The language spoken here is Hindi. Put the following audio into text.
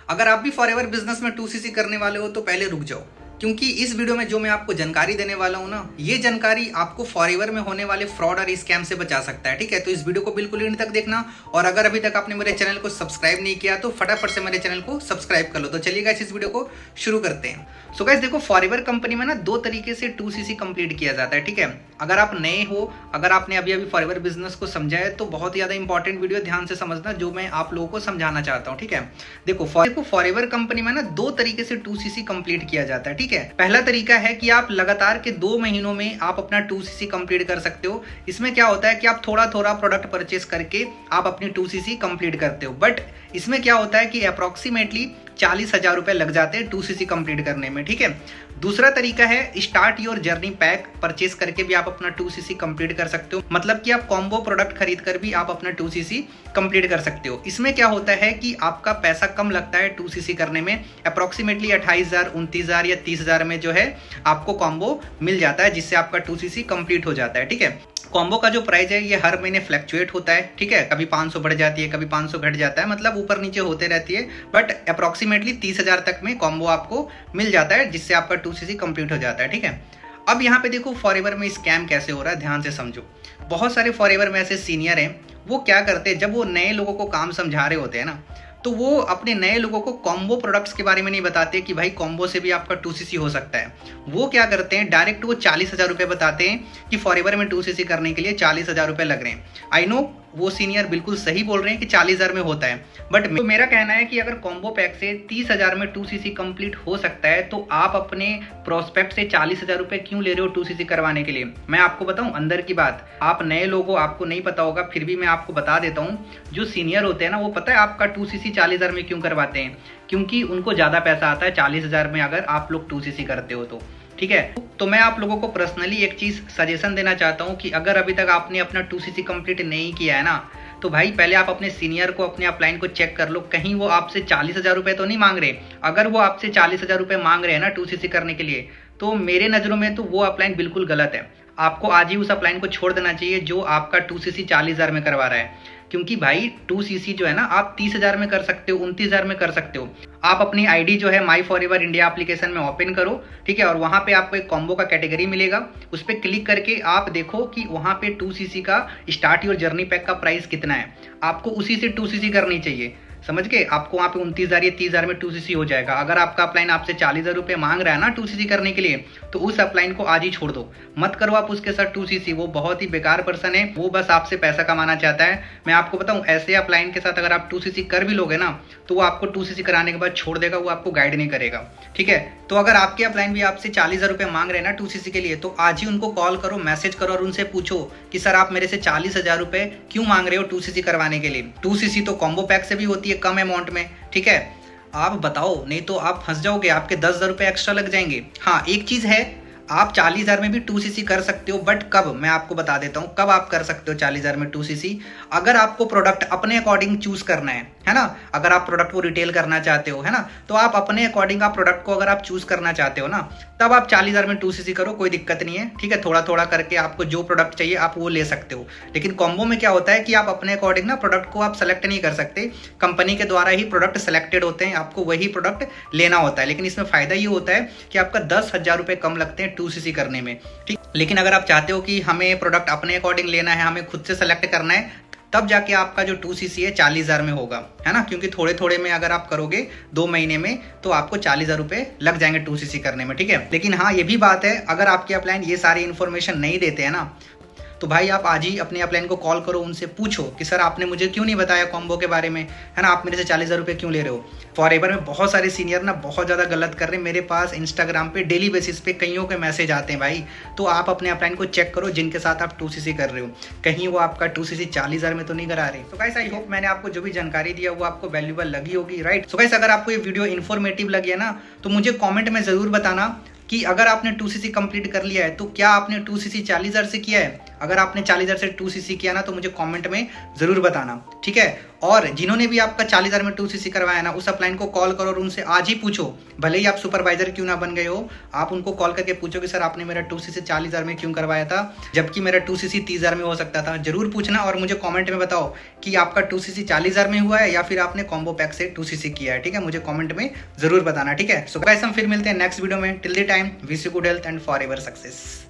अगर आप भी फॉरएवर बिजनेस में 2cc करने वाले हो तो पहले रुक जाओ, क्योंकि इस वीडियो में जो मैं आपको जानकारी देने वाला हूँ ना, ये जानकारी आपको फॉरएवर में होने वाले फ्रॉड और स्कैम से बचा सकता है। ठीक है, तो इस वीडियो को बिल्कुल एंड तक देखना। और अगर अभी तक आपने मेरे चैनल को सब्सक्राइब नहीं किया तो फटाफट से मेरे चैनल को सब्सक्राइब कर लो। तो चलिए गाइस, इस वीडियो को शुरू करते हैं। सो गाइस देखो, फॉरएवर कंपनी में ना दो तरीके से 2cc कंप्लीट किया जाता है। ठीक है, अगर आप नए हो, अगर आपने अभी फॉरएवर बिजनेस को समझा है तो बहुत ज्यादा इंपॉर्टेंट वीडियो, ध्यान से समझना जो मैं आप लोगों को समझाना चाहता हूँ। ठीक है, देखो फॉरएवर कंपनी में ना दो तरीके से 2cc कंप्लीट किया जाता है। ठीक है, पहला तरीका है कि आप लगातार के 2 महीनों में आप अपना 2cc कंप्लीट कर सकते हो। इसमें क्या होता है कि आप थोड़ा थोड़ा प्रोडक्ट परचेस करके आप अपनी 2cc कंप्लीट करते हो, बट इसमें क्या होता है कि अप्रोक्सीमेटली 40,000 रुपए लग जाते हैं 2cc कंप्लीट करने में। ठीक है, दूसरा तरीका है start your journey pack purchase करके भी आप अपना 2cc कंप्लीट कर सकते हो। मतलब कि आप कॉम्बो प्रोडक्ट खरीद कर भी आप अपना 2cc कंप्लीट कर सकते हो। इसमें क्या होता है कि आपका पैसा कम लगता है 2cc करने में, अप्रोक्सीमेटली 28,000, 29,000 या 30,000 में जो है आपको कॉम्बो मिल जाता है, जिससे आपका 2cc कंप्लीट हो जाता है। ठीक है, कॉम्बो का जो प्राइस है ये हर महीने फ्लैक्चुएट होता है। ठीक है, कभी 500 बढ़ जाती है, कभी 500 घट जाता है, मतलब ऊपर नीचे होते रहती है, बट अप्रोक्सीमेटली 30,000 तक में कॉम्बो आपको मिल जाता है, जिससे आपका 2cc कंप्लीट हो जाता है। ठीक है, अब यहाँ पे देखो फॉरएवर में स्कैम कैसे हो रहा है, ध्यान से समझो। बहुत सारे फॉरएवर में ऐसे सीनियर हैं, वो क्या करते हैं, जब वो नए लोगों को काम समझा रहे होते हैं ना, तो वो अपने नए लोगों को कॉम्बो प्रोडक्ट्स के बारे में नहीं बताते कि भाई कॉम्बो से भी आपका 2cc हो सकता है। वो क्या करते हैं, डायरेक्ट वो 40,000 रुपये बताते हैं कि फॉरएवर में 2cc करने के लिए 40,000 रुपये लग रहे हैं। आई नो वो सीनियर बिल्कुल सही बोल रहे हैं कि 40,000 में होता है, बट तो मेरा कहना है कि अगर कॉम्बो पैक से 30,000 में 2cc कंप्लीट हो सकता है तो आप अपने प्रोस्पेक्ट से 40,000 रुपये क्यों ले रहे हो 2cc करवाने के लिए। मैं आपको बताऊं अंदर की बात, आप नए लोग हो, आपको नहीं पता होगा, फिर भी मैं आपको बता देता हूं। जो सीनियर होते हैं ना, वो पता है आपका 2cc 40,000 में क्यों करवाते हैं, क्योंकि उनको ज़्यादा पैसा आता है 40,000 में अगर आप लोग 2cc करते हो तो। ठीक है, तो मैं आप लोगों को पर्सनली एक चीज़ सजेशन देना चाहता हूं कि अगर अभी तक आपने अपना 2cc कंप्लीट नहीं किया है ना, तो भाई पहले आप अपने सीनियर को, अपने अपलाइन को चेक कर लो, कहीं वो आपसे 40,000 रुपये तो नहीं मांग रहे। अगर वो आपसे 40,000 रुपये मांग रहे हैं ना 2cc करने के लिए, तो मेरे नज़रों में तो वो अपलाइन बिल्कुल गलत है। आपको आज ही उस अपलाइन को छोड़ देना चाहिए जो आपका 2cc 40,000 में करवा रहा है, क्योंकि भाई 2cc जो है ना आप 30,000 में कर सकते हो, 29,000 में कर सकते हो। आप अपनी आईडी जो है माई फॉरएवर इंडिया एप्लीकेशन में ओपन करो। ठीक है, और वहाँ पे आपको एक कॉम्बो का कैटेगरी मिलेगा, उस पर क्लिक करके आप देखो कि वहाँ पे 2cc का स्टार्ट योर जर्नी पैक का प्राइस कितना है। आपको उसी से 2cc करनी चाहिए, समझ गए। आपको वहाँ पे 29,000 या 30,000 में 2cc हो जाएगा। अगर आपका अपलाइन आपसे 40,000 रुपये मांग रहा है ना 2cc करने के लिए, तो उस अपलाइन को आज ही छोड़ दो, मत करो आप उसके साथ 2cc। वो बहुत ही बेकार पर्सन है, वो बस आपसे पैसा कमाना चाहता है। मैं आपको बताऊं, ऐसे अपलाइन के साथ अगर आप 2cc कर भी लोगे ना, तो वो आपको 2cc कराने के बाद छोड़ देगा, वो आपको गाइड नहीं करेगा। ठीक है, तो अगर आपके अपलाइन भी आपसे 40,000 रुपये मांग रहे हैं ना 2cc के लिए, तो आज ही उनको कॉल करो, मैसेज करो और उनसे पूछो कि सर आप मेरे से 40,000 रुपये क्यों मांग रहे हो 2cc करवाने के लिए। 2cc तो कॉम्बो पैक से भी होती है कम अमाउंट में। ठीक है, आप बताओ, नहीं तो आप फंस जाओगे, आपके 10,000 रुपये एक्स्ट्रा लग जाएंगे। हाँ, एक चीज़ है, आप 40,000 में भी 2cc कर सकते हो, बट कब, मैं आपको बता देता हूँ कब आप कर सकते हो 40,000 में 2cc। अगर आपको प्रोडक्ट अपने अकॉर्डिंग चूज करना है ना, अगर आप प्रोडक्ट को रिटेल करना चाहते हो, है ना, तो आप अपने अकॉर्डिंग आप प्रोडक्ट को अगर आप चूज करना चाहते हो ना, तब आप 40,000 में 2cc करो, कोई दिक्कत नहीं है। ठीक है, थोड़ा थोड़ा करके आपको जो प्रोडक्ट चाहिए आप वो ले सकते हो। लेकिन कॉम्बो में क्या होता है कि आप अपने अकॉर्डिंग ना प्रोडक्ट को आप सेलेक्ट नहीं कर सकते, कंपनी के द्वारा ही प्रोडक्ट सेलेक्टेड होते हैं, आपको वही प्रोडक्ट लेना होता है। लेकिन इसमें फायदा ये होता है कि आपका 10,000 रुपये कम लगते हैं 2cc करने में। ठीक, लेकिन अगर आप चाहते हो कि हमें प्रोडक्ट अपने अकॉर्डिंग लेना है, हमें खुद से सेलेक्ट करना है, तब जाके आपका जो 2cc है 40,000 में होगा, है ना, क्योंकि थोड़े थोड़े में अगर आप करोगे 2 महीने में तो आपको 40,000 रुपये लग जाएंगे 2cc करने में। ठीक है, लेकिन हाँ ये भी बात है, अगर आपके अपलाइन ये सारी इन्फॉर्मेशन नहीं देते हैं ना, तो भाई आप आज ही अपने अपलाइन को कॉल करो, उनसे पूछो कि सर आपने मुझे क्यों नहीं बताया कॉम्बो के बारे में, है ना, आप मेरे से 40,000 रुपये क्यों ले रहे हो। फॉरएवर में बहुत सारे सीनियर ना बहुत ज़्यादा गलत कर रहे हैं, मेरे पास इंस्टाग्राम पे डेली बेसिस पे कईयों के मैसेज आते हैं भाई। तो आप अपने अपलाइन को चेक करो जिनके साथ आप 2cc कर रहे हो, कहीं वो आपका 2cc 40,000 में तो नहीं करा रहे। तो गाइस आई होप मैंने आपको जो भी जानकारी दिया वो आपको वैल्यूएबल लगी होगी, राइट। सो गाइस अगर आपको ये वीडियो इन्फॉर्मेटिव लगी है ना, तो मुझे कॉमेंट में ज़रूर बताना कि अगर आपने 2cc कंप्लीट कर लिया है तो क्या आपने 2cc 40,000 से किया है। अगर आपने 40,000 से 2cc किया ना, तो मुझे कमेंट में ज़रूर बताना। ठीक है, और जिन्होंने भी आपका 40,000 में 2cc करवाया ना, उस अपलाइन को कॉल करो और उनसे आज ही पूछो, भले ही आप सुपरवाइजर क्यों ना बन गए हो, आप उनको कॉल करके पूछो कि सर आपने मेरा 2cc 40,000 में क्यों करवाया था, जबकि मेरा 2cc 30,000 में हो सकता था। जरूर पूछना और मुझे कॉमेंट में बताओ कि आपका 2cc 40,000 में हुआ है या फिर आपने कॉम्बो पैक से 2cc किया है। ठीक है, मुझे कॉमेंट में जरूर बताना। ठीक है, सो गाइस हम फिर मिलते हैं नेक्स्ट वीडियो में। Till the time wish you good health and forever success.